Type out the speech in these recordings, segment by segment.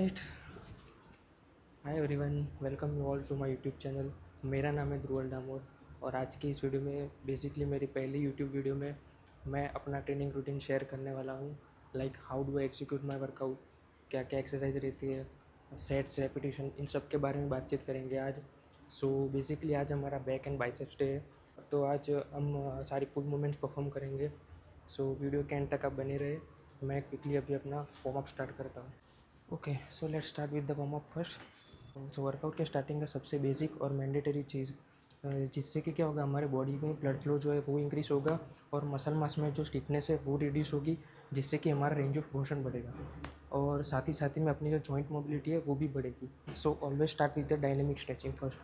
Right. Hi everyone, welcome you all to my YouTube channel. मेरा नाम है ध्रुवल डामोर और आज की इस वीडियो में बेसिकली मेरी पहली यूट्यूब वीडियो में मैं अपना ट्रेनिंग रूटीन शेयर करने वाला हूँ। Like how do I execute my workout, क्या क्या एक्सरसाइज रहती है, सेट्स, रेपिटेशन, इन सब के बारे में बातचीत करेंगे आज। सो बेसिकली आज हमारा बैक एंड बाइसेप्स डे है, तो आज हम सारी पुल मूवमेंट्स परफॉर्म करेंगे। सो वीडियो के एंड तक आप बने रहे। मैं क्विकली अभी अपना वार्म अप स्टार्ट करता हूँ। Okay, so let's start with the warm up first. जो वर्कआउट के स्टार्टिंग का सबसे बेसिक और मैंडेटरी चीज़, जिससे कि क्या होगा, हमारे बॉडी में ब्लड फ्लो जो है वो इंक्रीज़ होगा और मसल मास में जो स्टिफनेस है वो रिड्यूस होगी, जिससे कि हमारा रेंज ऑफ मोशन बढ़ेगा और साथ ही में अपनी जो जॉइंट मोबिलिटी है वो भी बढ़ेगी। So always start with the dynamic stretching first.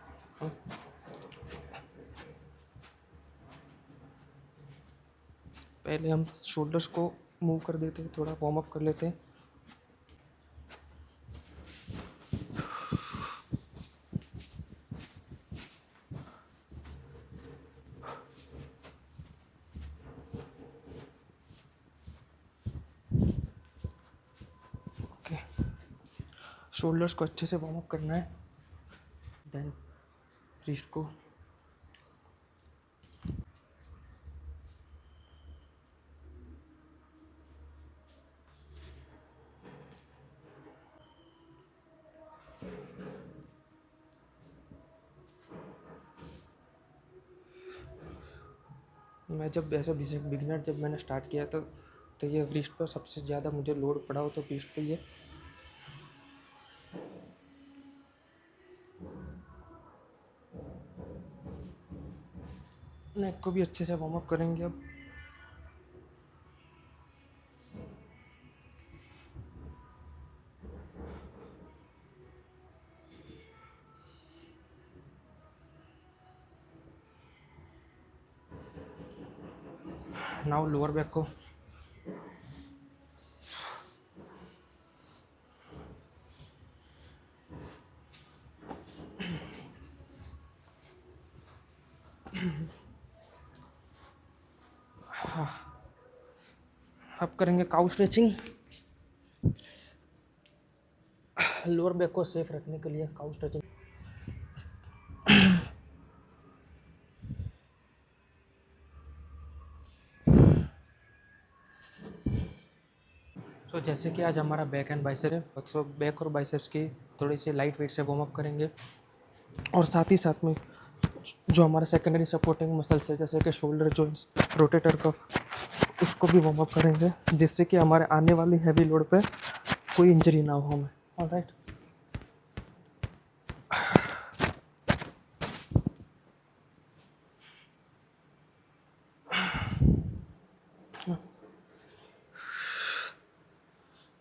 पहले हम शोल्डर्स को मूव कर देते हैं, थोड़ा वार्म अप कर लेते हैं। ओके, शोल्डर्स को अच्छे से वार्म अप करना है। देन रिस्ट को मैं जब ऐसा बिगिनर जब मैंने स्टार्ट किया तो ये रिस्ट पर सबसे ज़्यादा मुझे लोड पड़ा हो तो रिस्ट पे ये। नेक को भी अच्छे से वार्म अप करेंगे अब। नाउ लोअर बैक को। अब करेंगे काउ स्ट्रेचिंग। लोअर बैक को सेफ रखने के लिए काउ स्ट्रेचिंग। सो जैसे कि आज हमारा बैक एंड बाइसेप है, तो बैक और बाइसेप्स की थोड़ी सी लाइट वेट से वार्म अप करेंगे और साथ में जो हमारा सेकेंडरी सपोर्टिंग मसल्स है जैसे कि शोल्डर जॉइंट्स, रोटेटर कफ, उसको भी वार्म अप करेंगे, जिससे कि हमारे आने वाली हैवी लोड पे कोई इंजरी ना हो हमें। ऑलराइट।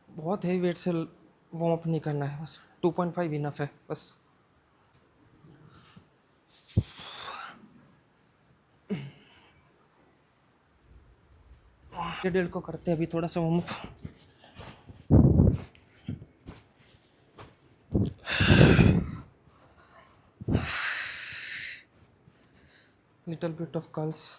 बहुत हेवी वेट से वार्म अप नहीं करना है, बस 2.5 इनफ है बस। डेढ़ को करते हैं अभी थोड़ा सा warm up. Little bit of curls.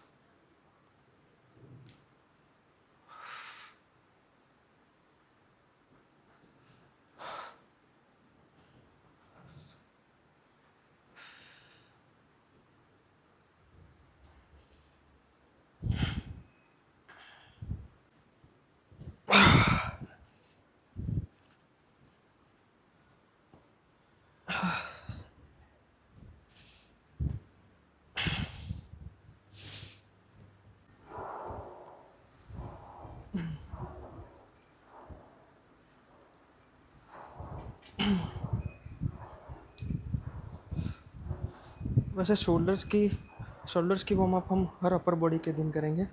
वैसे शोल्डर्स की वार्म अप हम हर अपर बॉडी के दिन करेंगे।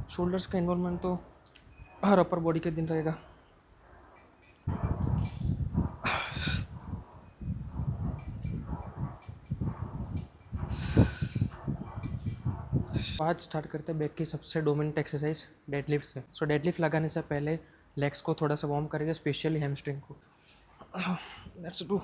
शोल्डर्स का इन्वॉल्वमेंट तो हर अपर बॉडी के दिन रहेगा। आज स्टार्ट करते हैं बैक की सबसे डोमिनेंट एक्सरसाइज, डेडलिफ्ट से। सो डेडलिफ्ट लगाने से पहले लेग्स को थोड़ा सा वार्म करेंगे, स्पेशली हैमस्ट्रिंग को। Let's do.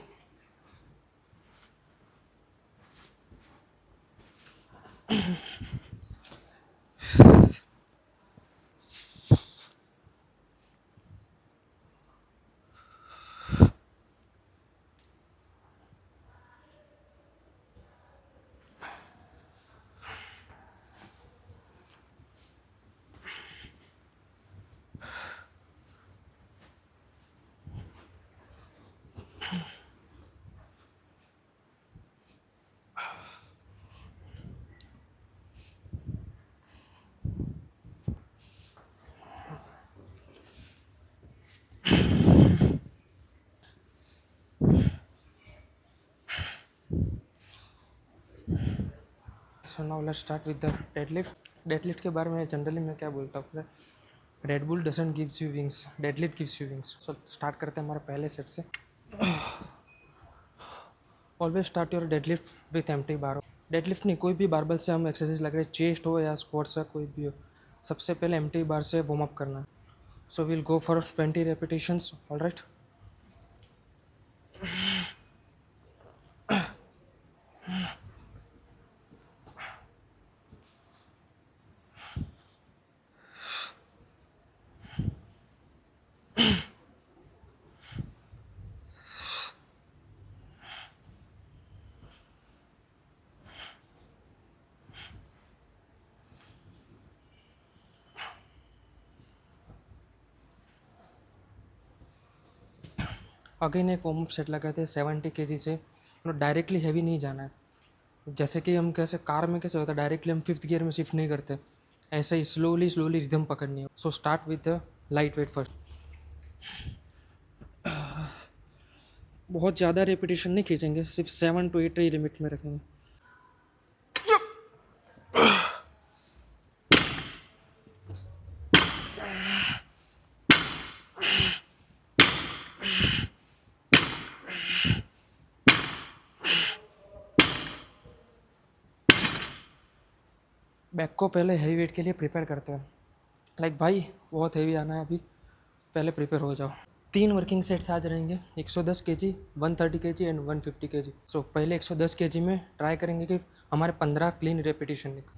So now let's start with the deadlift के बारे में जनरली मैं क्या बोलता हूँ, red bull doesn't gives you wings, deadlift gives you wings. So start करते हैं हमारे पहले सेट से। Always start your deadlift with empty bar. Deadlift नहीं, कोई भी बारबल से हम एक्सरसाइज लग रहे, चेस्ट हो या स्क्वाट्स है, कोई भी हो, सबसे पहले एम्प्टी बार से वार्म अप करना है। So will go for 20 repetitions. Alright, again एक वार्म अप सेट लगाते हैं 70 kg से। डायरेक्टली हैवी नहीं जाना है, जैसे कि हम कैसे कार में कैसे होता है, डायरेक्टली हम 5th गियर में शिफ्ट नहीं करते, ऐसे ही स्लोली स्लोली रिदम पकड़नी है। So start with the light weight first. बहुत ज़्यादा रेपिटेशन नहीं खींचेंगे, सिर्फ 7 to 8 ही लिमिट में रखेंगे। बैक को पहले हैवी वेट के लिए प्रिपेयर करते हैं, लाइक भाई बहुत हैवी आना है अभी, पहले प्रिपेयर हो जाओ। 3 वर्किंग सेट्स आज रहेंगे, 110 kg, 130 kg एंड 150 kg। सो पहले 110 kg में ट्राई करेंगे कि हमारे 15 क्लीन रेपिटेशन निकले।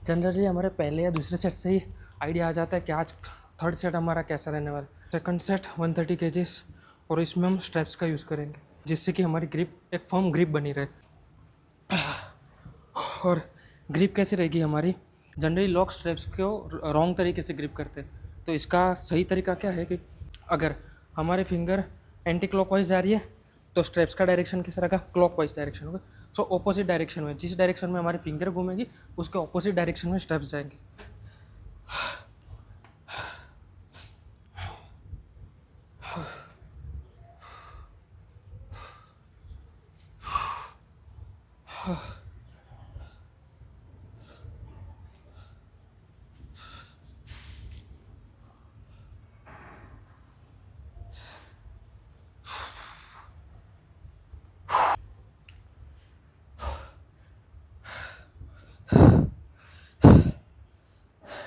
जनरली हमारे पहले या दूसरे सेट से ही आइडिया आ जाता है कि आज थर्ड सेट हमारा कैसा रहने वाला है। सेकंड सेट 130 kg, और इसमें हम स्ट्रैप्स का यूज़ करेंगे, जिससे कि हमारी ग्रिप एक फर्म ग्रिप बनी रहे। और ग्रिप कैसे रहेगी हमारी, जनरली लॉक स्ट्रैप्स को रॉन्ग तरीके से ग्रिप करते हैं, तो इसका सही तरीका क्या है कि अगर हमारे फिंगर एंटी क्लॉकवाइज जा रही है तो स्ट्रैप्स का डायरेक्शन कैसा रहेगा, क्लॉकवाइज डायरेक्शन होगा। सो ऑपोजिट डायरेक्शन में, जिस डायरेक्शन में हमारी फिंगर घूमेगी उसके ऑपोजिट डायरेक्शन में स्टेप्स जाएंगे।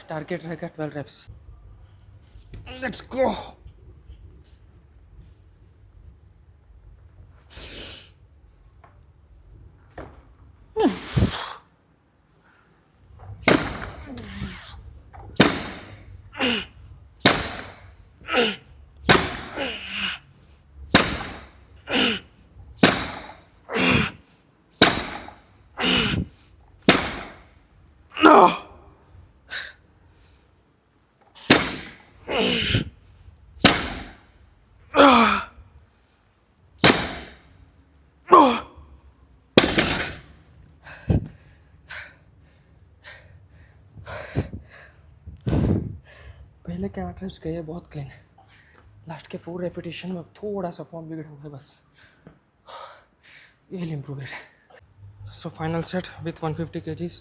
टारगेट रहेगा 12 reps। Let's go. पहले के 8 reps गए बहुत क्लीन, लास्ट के 4 रेपिटेशन में थोड़ा सा फॉर्म बिगड़ा हुआ है बस, will improve it. So final set with 150 kgs।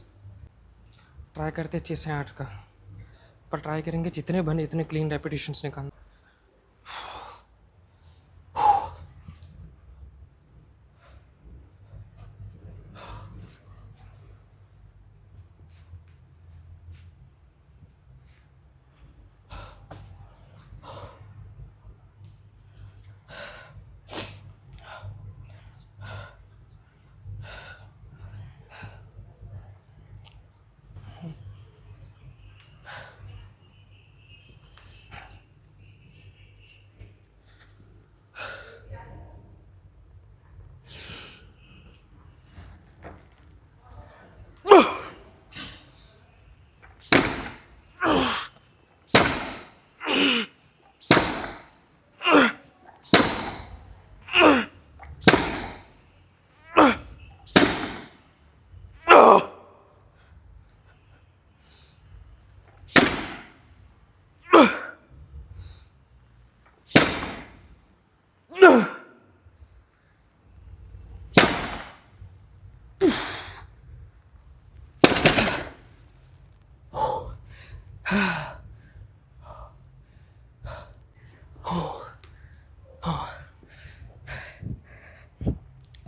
Try करते 6 से 8 का, पर ट्राई करेंगे जितने बने इतने क्लीन रेपिटेशंस निकालना।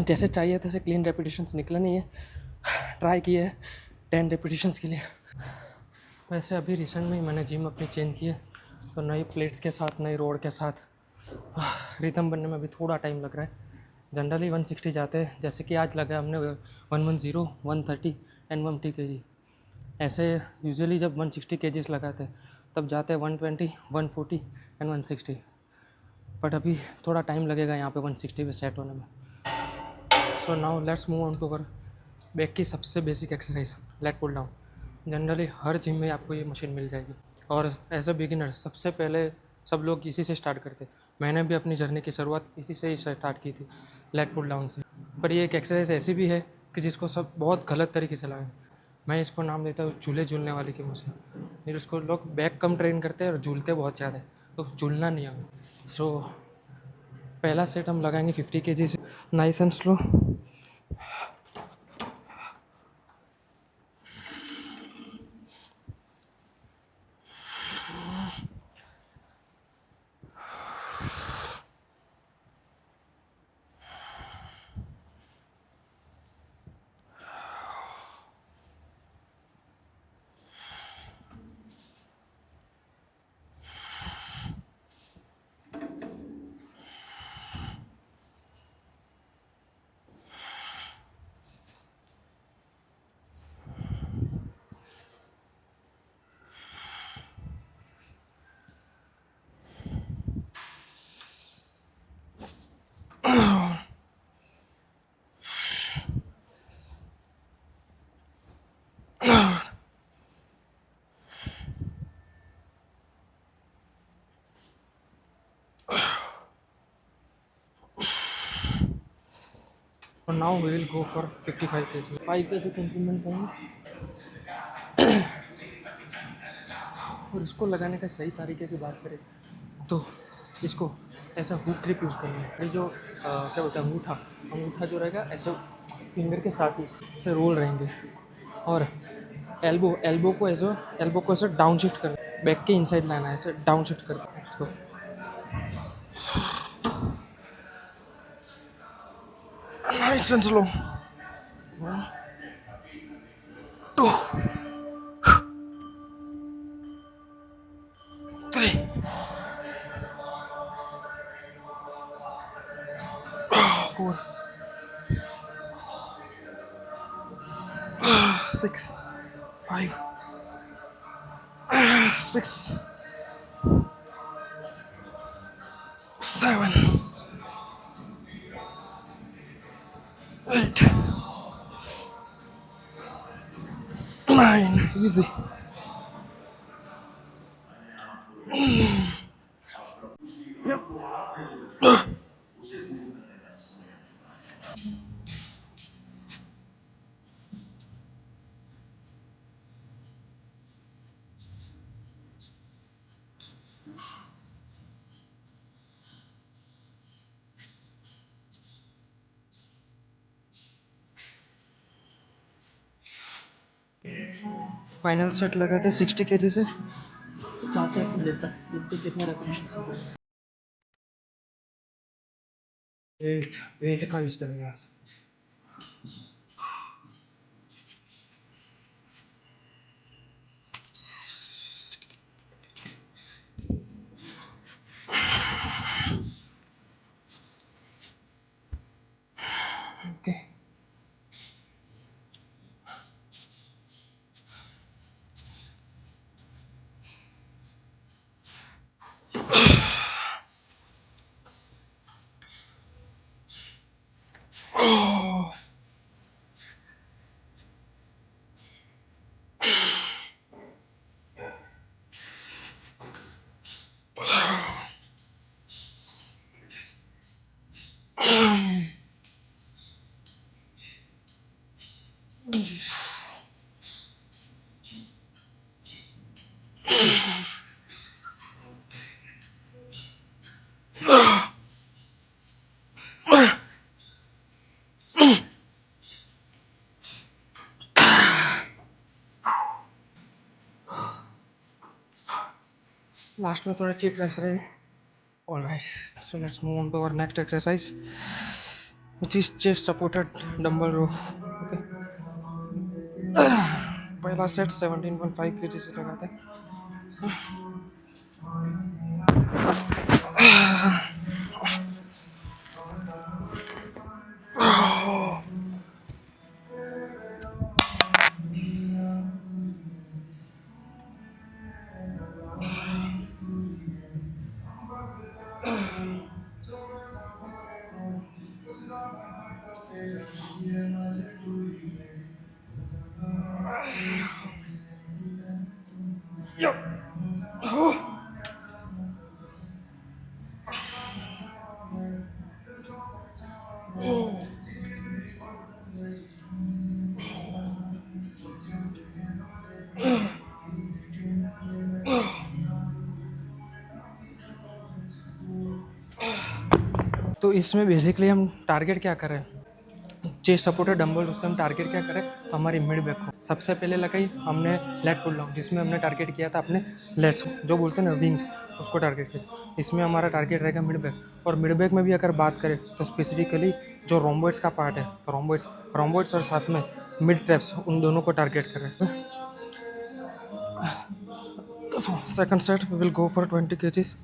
जैसे चाहिए तैसे क्लीन रेपिटेशंस निकला नहीं है। ट्राई किए है 10 रेपिटेशंस के लिए। वैसे अभी रिसेंट में ही मैंने जिम अपनी चेंज की है, तो नई प्लेट्स के साथ नई रोड के साथ रिदम बनने में अभी थोड़ा टाइम लग रहा है। जनरली 160 जाते हैं, जैसे कि आज लगा हमने 110, 130 एंड 150 kg। ऐसे यूजुअली जब 160 kgs लगाते हैं तब जाते हैं 120, 140 एंड 160। बट अभी थोड़ा टाइम लगेगा यहाँ पे 160 पे सेट होने में। So now let's move on to our back की सबसे basic exercise, lat pull down. Generally हर जिम में आपको ये मशीन मिल जाएगी, और एज अ बिगिनर सबसे पहले सब लोग इसी से स्टार्ट करते। मैंने भी अपनी जर्नी की शुरुआत इसी से ही स्टार्ट की थी, लेट पुल डाउन से। पर ये एक एक्सरसाइज ऐसी भी है कि जिसको सब बहुत गलत तरीके से लगाएं। मैं इसको नाम देता हूँ झूले झूलने वाली की मशीन। फिर इसको लोग बैक कम ट्रेन करते हैं और झूलते बहुत ज़्यादा है, तो झूलना नहीं हमें। सो पहला सेट हम लगाएंगे 50 kg से, नाइस एंड स्लो। और now we will go for 55 kg। 5 kg को इम्प्लीमेंट करेंगे। और इसको लगाने का सही तरीके की बात करें तो इसको ऐसा हुक ग्रिप यूज़ करना है। ये जो क्या बोलते हैं, अंगूठा, अंगूठा जो रहेगा ऐसे फिंगर के साथ ही ऐसे रोल रहेंगे। और एल्बो को ऐसे डाउन शिफ्ट करना, बैक के इनसाइड लाना है, ऐसे डाउन शिफ्ट करना है इसको। Nice and slow. 2, 3, 4, 6, 5, 6, 7, 8, 9, easy। Final set लगाते 60 kg से, चाहते हैं लेता है कितने रेपिटेशन। वेट वेट का यूज़ करेंगे। ओके, लास्ट में थोड़ा चीट रह रहे। Alright, so let's move on to our next exercise. Which is chest supported dumbbell row. Okay, पहला सेट 17.5 kg से लगाते हैं। तो इसमें बेसिकली हम टारगेट क्या करें, चेस्ट सपोर्टेड डंबल, उससे हम टारगेट क्या करें, हमारी मिड बैक को। सबसे पहले लगाई हमने लेट पुल डाउन, जिसमें हमने टारगेट किया था अपने लेट्स जो बोलते हैं ना विंग्स, उसको टारगेट किया। इसमें हमारा टारगेट रहेगा मिड बैक। और मिड बैक में भी अगर बात करें तो स्पेसिफिकली जो रोम्बोइड्स का पार्ट है, रोम्बोइड्स और साथ में मिड ट्रैप्स, उन दोनों को टारगेट करें। Second set we will go for 20 kgs।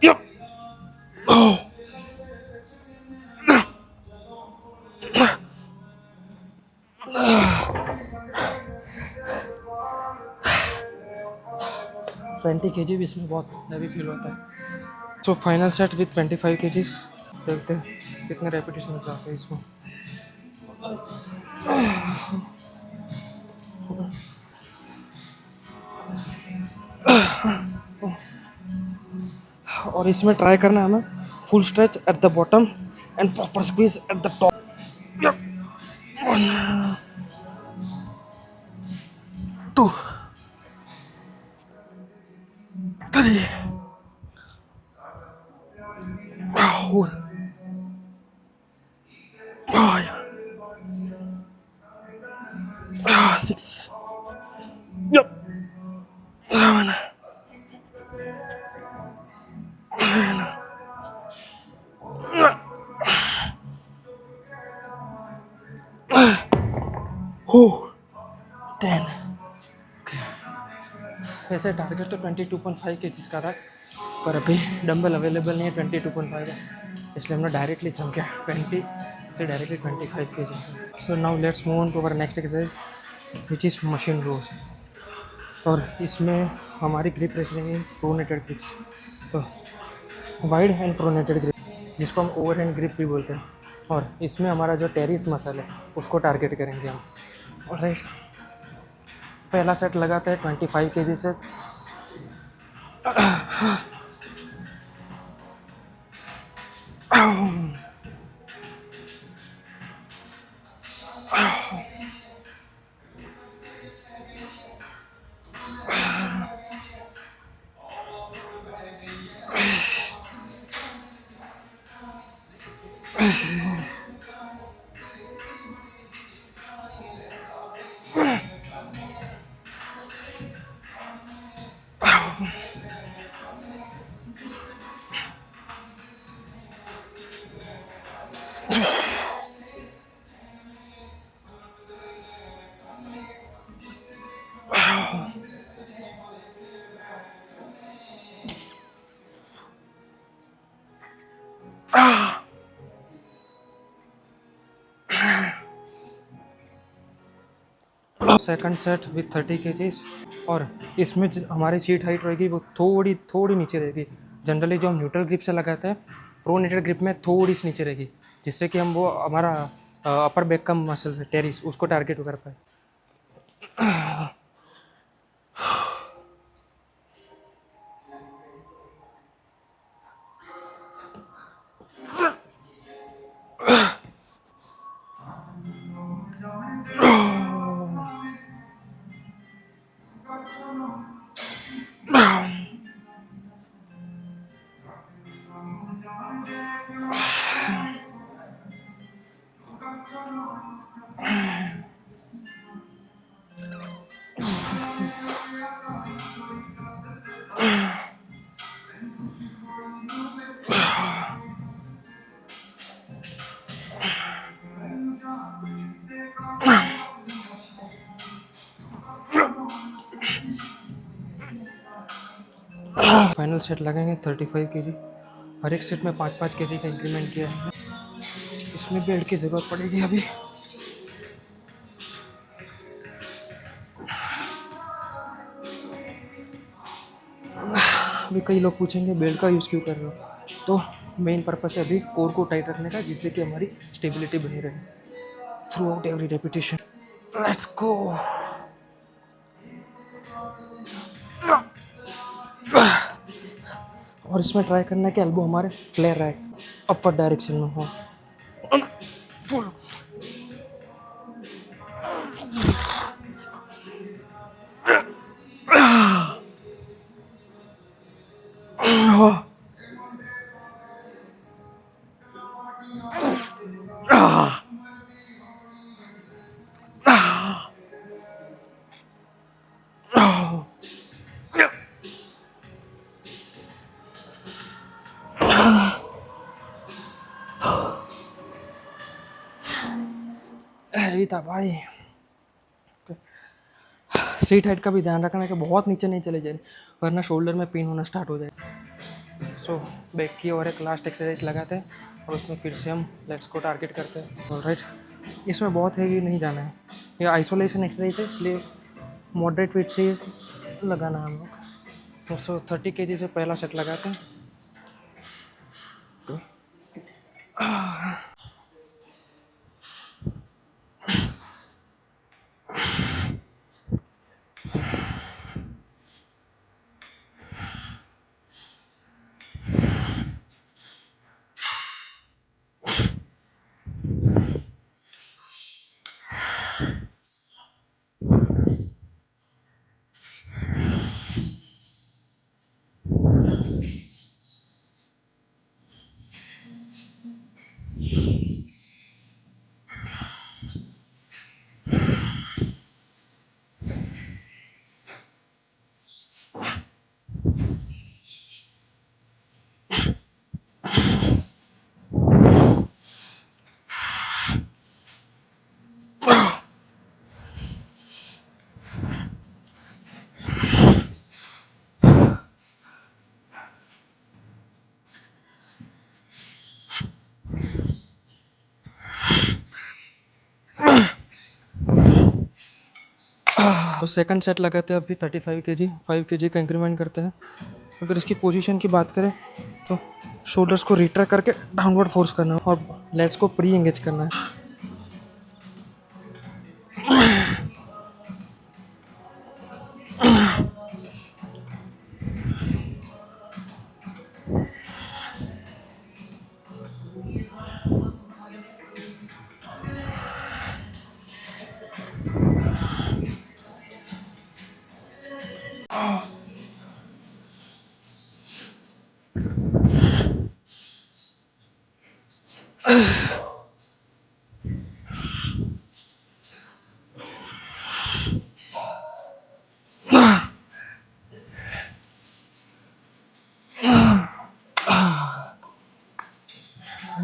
Yep. Oh. 20 kg भी इसमें बहुत हैवी फील होता है। So final set with 25 kgs। देखते हैं कितने रेपिटेशन आते हैं इसमें। और इसमें ट्राई करना है हमें full stretch at the bottom and proper squeeze at the top. 2 3 4 5 6 yep 7 10। वैसे टारगेट तो 22.5 kg का था, पर अभी डंबल अवेलेबल नहीं है 22.5 है, इसलिए हमने डायरेक्टली जम किया 20 से directly 25 kg। So now let's move on to our next exercise which is machine rows. और इसमें हमारी ग्रिप रेस रहेंगी प्रोनेटेड ग्रिप्स, तो वाइड हैंड प्रोनेटेड ग्रिप, जिसको हम ओवर हैंड ग्रिप भी बोलते हैं। और इसमें हमारा जो टेरिस मसल है उसको टारगेट करेंगे हम। और पहला सेट लगाते हैं 25 kg से। Second set with 30 kgs। और इसमें हमारी सीट हाइट रहेगी वो थोड़ी नीचे रहेगी। जनरली जो हम न्यूट्रल ग्रिप से लगाते हैं, प्रोनेटेड ग्रिप में थोड़ी सी नीचे रहेगी, जिससे कि हम वो हमारा अपर बैक का मसल है टेरिस, उसको टारगेट कर पाए। फाइनल सेट लगाएंगे 35 kg। हर एक सेट में 5-5 kg का इंक्रीमेंट किया है। इसमें बेल्ट की ज़रूरत पड़ेगी अभी। अभी कई लोग पूछेंगे बेल्ट का यूज़ क्यों कर रहे हो, तो मेन पर्पस है अभी कोर को टाइट रखने का, जिससे कि हमारी स्टेबिलिटी बनी रहे through out every repetition. Let's go. और इसमें ट्राई करना है कि एल्बो हमारे फ्लेयर रहे, अपर डायरेक्शन में हो। हैवी था भाई। सीट हाइट का भी ध्यान रखना है कि बहुत नीचे नहीं चले जाए, वरना शोल्डर में पेन होना स्टार्ट हो जाए। सो बैक की और एक लास्ट एक्सरसाइज लगाते हैं, और उसमें फिर से हम लेग्स को टारगेट करते हैं। ऑलराइट, इसमें बहुत हैवी नहीं जाना है, ये आइसोलेशन एक्सरसाइज है, इसलिए मॉडरेट वेट से लगाना है हम लोग। तो 30 kg से पहला सेट लगाते हैं। तो सेकंड सेट लगाते हैं अभी 35 kg, 5 kg का इंक्रीमेंट करते हैं। अगर इसकी पोजीशन की बात करें तो शोल्डर्स को रिट्रैक्ट करके डाउनवर्ड फोर्स करना है और लेग्स को प्री एंगेज करना है।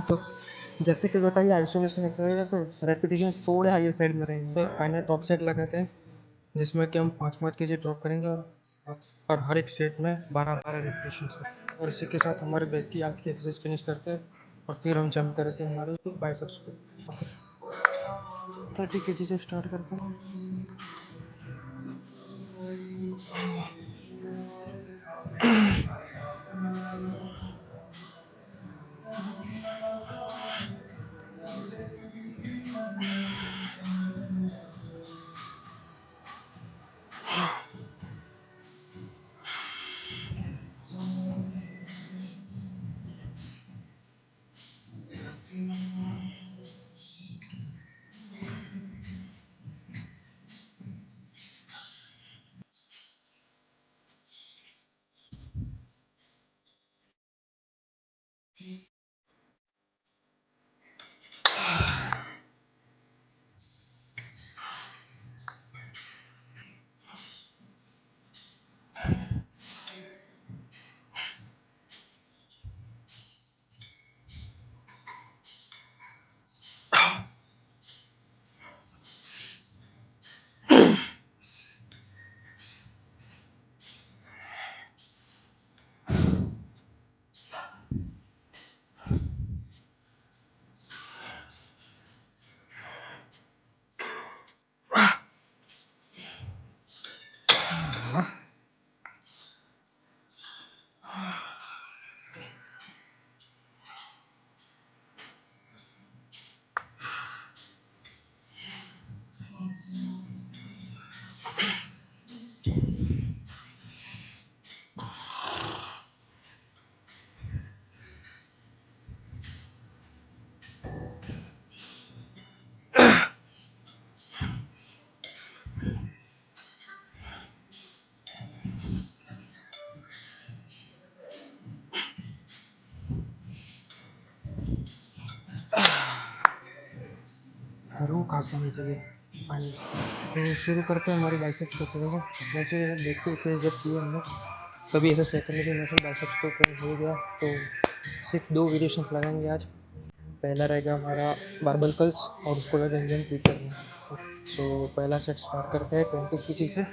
तो जैसे कि बेटा ये आइसोलेशन एक्सरसाइज है, तो रेपिटेशन थोड़े हायर साइड में रहेंगे। तो फाइनल टॉप सेट लगाते हैं, जिसमें कि हम 5-5 kg ड्रॉप करेंगे, और हर एक सेट में 12-12 रेपिटेशन। और इसी के साथ हमारे बैक की आज की एक्सरसाइज फिनिश करते हैं, और फिर हम जंप करते हैं हमारे बाइसेप्स पे। 30 kg से स्टार्ट करते हैं। रू काफ़ी नहीं चाहिए फाइनल। तो शुरू करते हैं हमारी बाइसेप्स को चलेगा। वैसे देखते थे जब किए हमने कभी ऐसा सेकेंडरी मसल बाइसेप्स तो ट्रेन हो गया, तो सिर्फ 2 वेरिएशंस लगाएंगे आज। पहला रहेगा हमारा बारबल कर्ल्स और उसको लगाएंगे हम ट्विटर में। सो पहला सेट स्टार्ट करते हैं 20 की चीज़ से।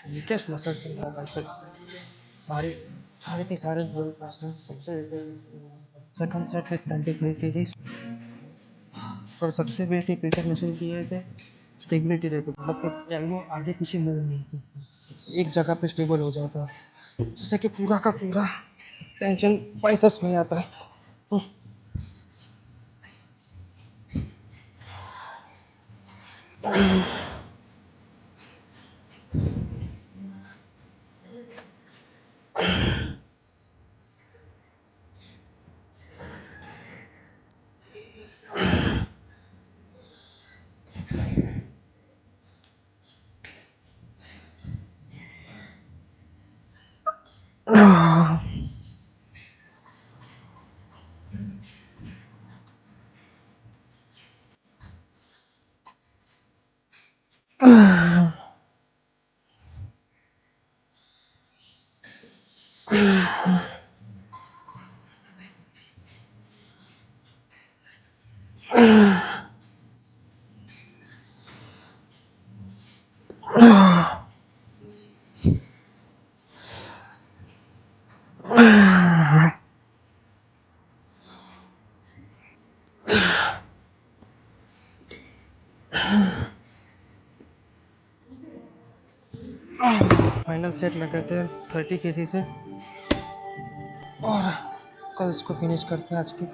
वीकेस्ट मसल्स इन बाइसेप्स सारे सारे के सारे बोल पास में सबसे सेकंड सेट है 25 केजी। और सबसे बेस्ट एक क्रिकेट मशीन की है कि स्टेबिलिटी रहती है, मतलब एल्बो आगे पीछे मूव नहीं होती, एक जगह पे स्टेबल हो जाता है, जिससे कि पूरा का पूरा टेंशन बाइसेप्स में आता है। फाइनल सेट लगाते हैं 30 केजी से और कल इसको फिनिश करते हैं आज की।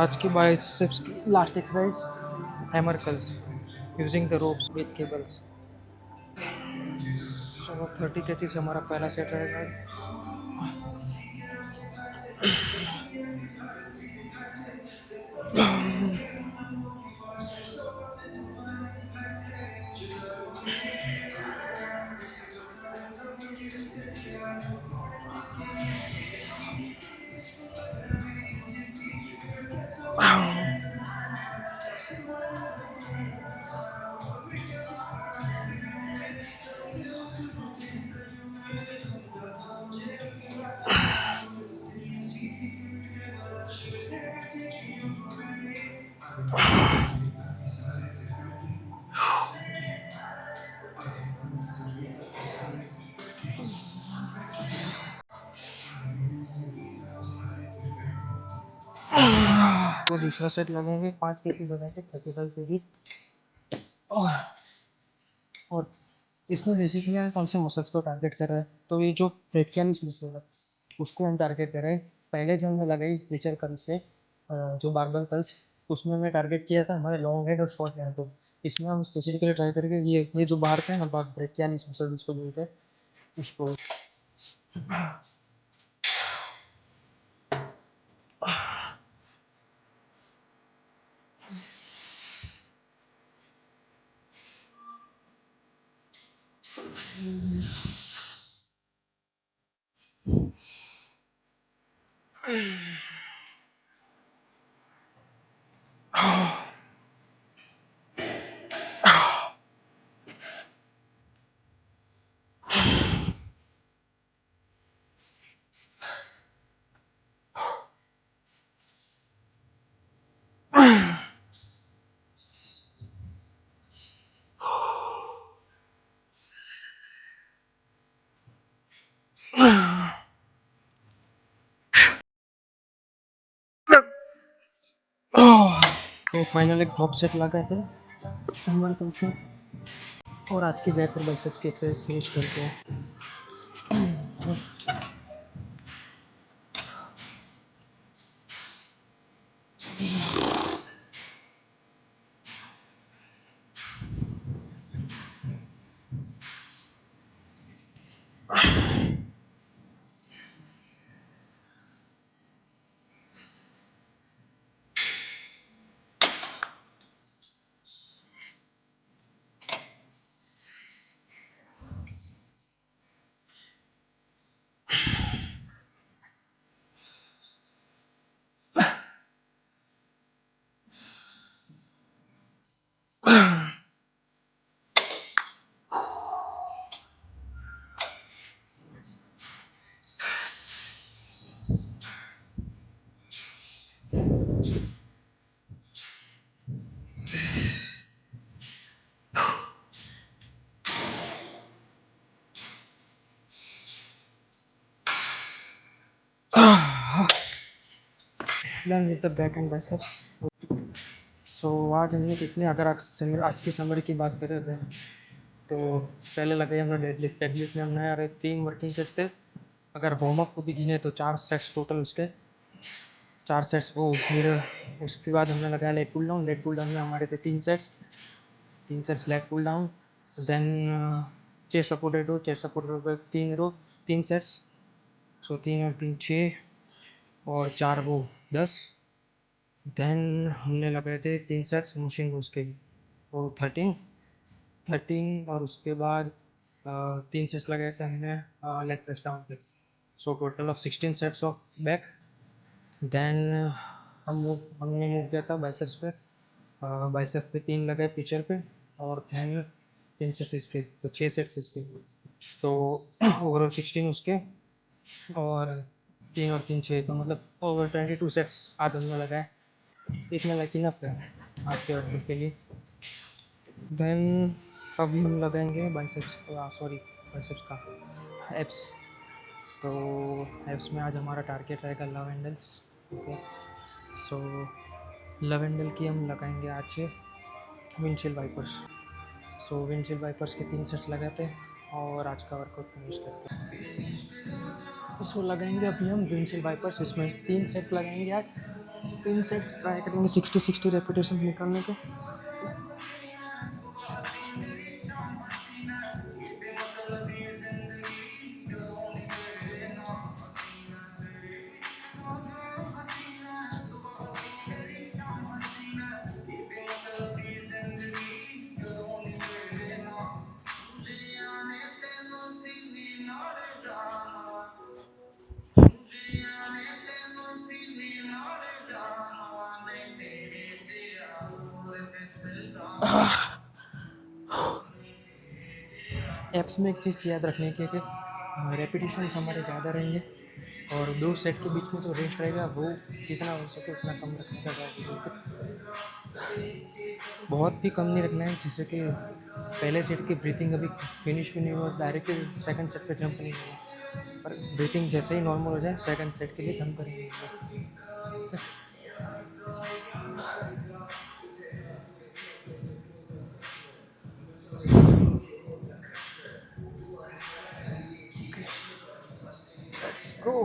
आज की बाइसेप्स की last exercise hammer curls using the ropes with cables. So 30 KG से हमारा पहला सेट रहेगा। दूसरा सेट लगेंगे 5 केजीज लगाएंगे 35 केजीज। और इसमें बेसिकली हमें कौन से मसल्स को टारगेट कर रहा है, तो ये जो ब्रेकियन मसल है उसको हम टारगेट कर रहे हैं। पहले जो हमने लगाई फीचर कर्ल से जो बारबेल कर्ल्स, उसमें हमने टारगेट किया था हमारे लॉन्ग हेड और शॉर्ट हैंड को। इसमें हम स्पेसिफिकली ट्राई करेंगे ये जो बार का है ना, बार ब्रेकियन मसल जिसको बोलते हैं उसको। तो फाइनल एक ड्रॉप सेट लगा है हमारे कंपनी। और आज की बैक और बाइसेप्स की एक्सरसाइज फिनिश करते हैं। Done with the back and biceps. सो आज हमने कितने, अगर आज की समरी की बात करें तो पहले लगाई हमने डेडलिफ्ट में हमने यार 3 वर्किंग सेट्स थे। अगर वार्म अप को भी गिने तो 4 सेट्स टोटल, उसके 4 सेट्स वो। फिर उसके बाद हमने लगाया leg pull down. Leg pull down में हमारे थे 3 sets leg pull down. Then chest supported row, chest supported row 3 sets. So 3 और 3 6 और 4 वो 10। देन हमने लगाए थे 3 सेट्स मशीन रोज के, वो 13 और उसके बाद 3 सेट्स लगाए थे हमने लेग प्रेस डाउन पे। So total of 16 sets of back. Then हमने मूव किया था बाइसेप्स पे। बाइसेप्स पे 3 लगाए पिचर पे, और देन 3 सेट्स इस पे, तो 6 सेट्स इस पे। तो ओवरऑल 16 उसके, और 3 और 3 6, तो मतलब ओवर 22 सेट्स आज हमने लगाए। इतना लाइक इनफ है आपके वर्कआउट के लिए। देन अब हम लगाएंगे बाइसेप्स, सॉरी बाइसेप्स का एप्स। तो एप्स में आज हमारा टारगेट रहेगा love handles. Okay, so love handle की हम लगाएंगे आज विंडशील्ड वाइपर्स। सो विंडशील्ड वाइपर्स के 3 सेट्स लगाते हैं और आज का वर्कआउट फिनिश करते हैं। सो लगाएंगे अभी हम विंडशील्ड वाइपर्स, इसमें 3 सेट्स लगाएंगे आज। 3 सेट्स ट्राई करेंगे 60 रेपिटेशन निकालने के। एप्स में एक चीज़ याद रखने की है कि रेपिटेशंस हमारे ज़्यादा रहेंगे, और 2 सेट के बीच में जो रेस्ट रहेगा वो जितना हो सके उतना कम रखने का ट्राई करेंगे। बहुत भी कम नहीं रखना है, जिससे कि पहले सेट की ब्रीथिंग अभी फिनिश भी नहीं हुआ, डायरेक्ट सेकंड सेट पे जंप नहीं हुआ। पर ब्रीथिंग जैसे ही नॉर्मल हो जाए सेकंड सेट के लिए जंप करेंगे। गो।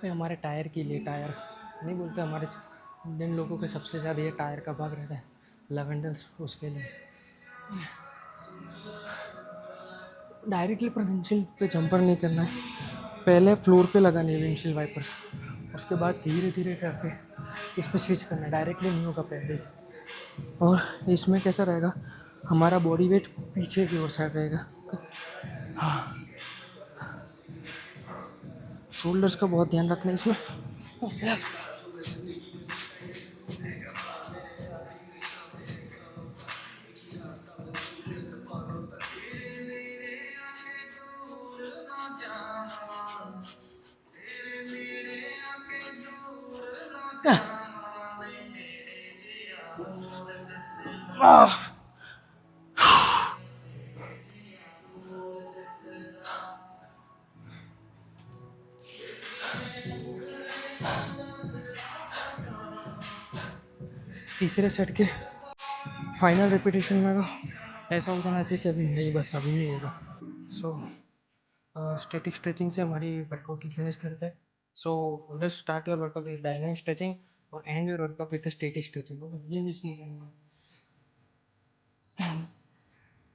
हमारे टायर के लिए, टायर नहीं बोलते हमारे इंडियन लोगों के सबसे ज़्यादा ये टायर का भाग रहता है, लवेंडर्स, उसके लिए डायरेक्टली पर विंडशील्ड पे जंपर नहीं करना है, पहले फ्लोर पे लगानी है विंडशील्ड वाइपर्स, उसके बाद धीरे धीरे करके इस पर स्विच करना है, डायरेक्टली नहीं होगा पहले। और इसमें कैसा रहेगा, हमारा बॉडी वेट पीछे की ओर साइड रहेगा। हाँ, शोल्डर्स का बहुत ध्यान रखना है इसमें। यस। तीसरे सेट के फाइनल रिपीटेशन में ऐसा हो जाना चाहिए कि अभी नहीं, बस अभी नहीं होगा। सो स्टैटिक स्ट्रेचिंग से हमारी वर्कआउट की फिनिश करते हैं। So let's start your workout with dynamic stretching और end your workout with static stretching. ये मिस नहीं करना,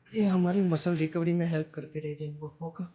ये हमारी मसल रिकवरी में हेल्प करती रहेगी इन लोगों का।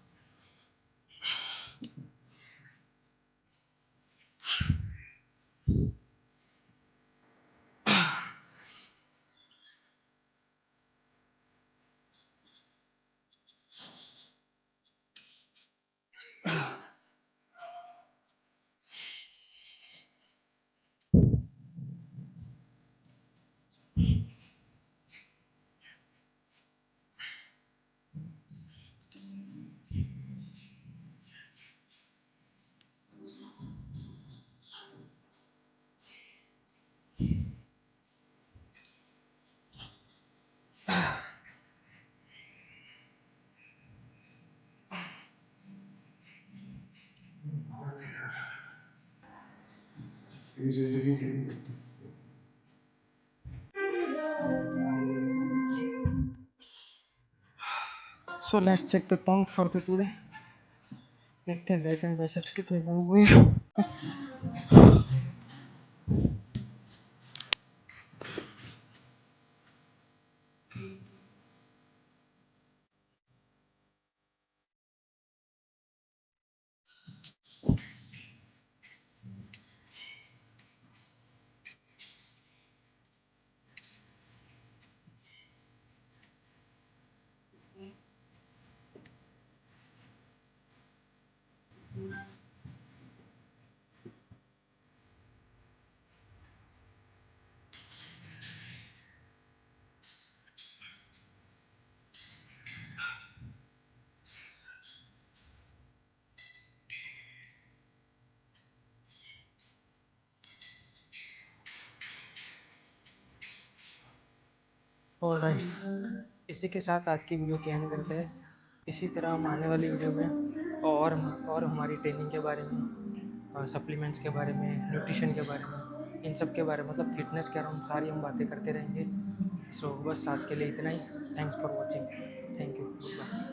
So let's check the count for the today. देखते हैं लेट एंड बाइसेप्स कितने हुए। और इसी के साथ आज की वीडियो की एंड करते हैं। इसी तरह हम आने वाली वीडियो में और हमारी ट्रेनिंग के बारे में, सप्लीमेंट्स के बारे में, न्यूट्रिशन के बारे में, इन सब के बारे में, मतलब फिटनेस के अराउंड सारी हम बातें करते रहेंगे। सो बस आज के लिए इतना ही। Thanks for watching. Thank you. Bye.